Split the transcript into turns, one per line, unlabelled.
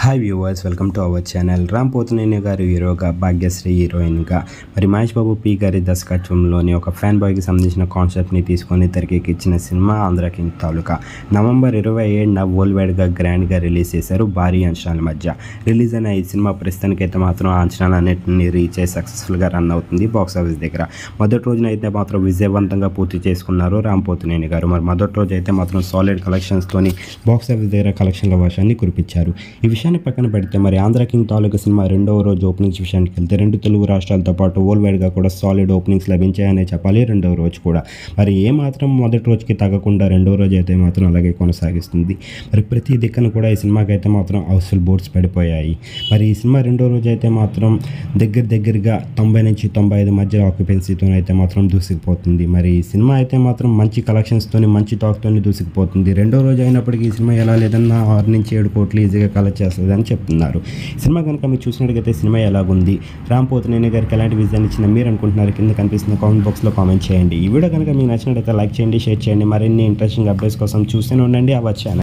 Hi viewers, welcome to our channel. Ram Pothineni గారు హీరోగా, భాగ్యశ్రీ హీరోయిన్గా, మరి మహేష్ బాబు పి గారి దర్శకత్వంలోని ఒక ఫ్యాన్ బాయ్కి సంబంధించిన కాన్సెప్ట్ని తీసుకొని తెరకెక్కించిన సినిమా ఆంధ్ర కింగ్ తాలూకా. నవంబర్ 27న వరల్డ్ వైడ్గా గ్రాండ్గా రిలీజ్ చేశారు. భారీ అంచనాల మధ్య రిలీజ్ అయిన ఈ సినిమా ప్రస్తుతానికైతే మాత్రం అంచనాలన్నింటినీ రీచ్ అయ్యి సక్సెస్ఫుల్గా రన్ అవుతుంది బాక్సాఫీస్ దగ్గర. మొదటి రోజున అయితే మాత్రం విజయవంతంగా పూర్తి చేసుకున్నారు రామ్ పోతినేని గారు. మరి మొదటి రోజు అయితే మాత్రం సాలిడ్ కలెక్షన్స్తోని బాక్సాఫీస్ దగ్గర కలెక్షన్ల వర్షాన్ని కురిపించారు. ఈ విషయాన్ని పక్కన పెడితే మరి ఆంధ్ర కింగ్ తాలూకా సినిమా రెండవ రోజు ఓపెనింగ్స్ విషయానికి వెళ్తే రెండు తెలుగు రాష్ట్రాలతో పాటు వరల్డ్ వైడ్గా కూడా సాలిడ్ ఓపెనింగ్స్ లభించాయనే చెప్పాలి. రెండవ రోజు కూడా మరి ఏమాత్రం మొదటి రోజుకి తగ్గకుండా రెండవ రోజు అయితే మాత్రం అలాగే కొనసాగిస్తుంది. మరి ప్రతి దిక్కున కూడా ఈ సినిమాకి అయితే మాత్రం హౌస్ఫుల్ బోర్డ్స్ పడిపోయాయి. మరి ఈ సినిమా రెండో రోజు అయితే మాత్రం దగ్గరగా 90 నుంచి 95 మధ్య ఆక్యుపెన్సీతో అయితే మాత్రం దూసుకుపోతుంది. మరి ఈ సినిమా అయితే మాత్రం మంచి కలెక్షన్స్తోని, మంచి టాక్తోని దూసుకుపోతుంది. రెండో రోజు అయినప్పటికీ ఈ సినిమా ఎలా లేదన్నా 6 నుంచి 7 కోట్లు ఈజీగా కలెక్ట్ చేస్తుంది అని చెప్తున్నారు. సినిమా కనుక మీరు చూసినట్టుగైతే సినిమా ఎలాగుంది, రామ్ పోతినేని గారికి ఎలాంటి విజన్ ఇచ్చిన మీరు అనుకుంటున్నారు కింద కనిపిస్తున్న కామెంట్ బాక్స్లో కామెంట్ చేయండి. ఈ వీడియో కనుక మీకు నచ్చినట్లయితే లైక్ చేయండి, షేర్ చేయండి. మరిన్ని ఇంట్రెస్టింగ్ అప్డేట్స్ కోసం చూస్తూనే ఉండండి అవర్ ఛానల్.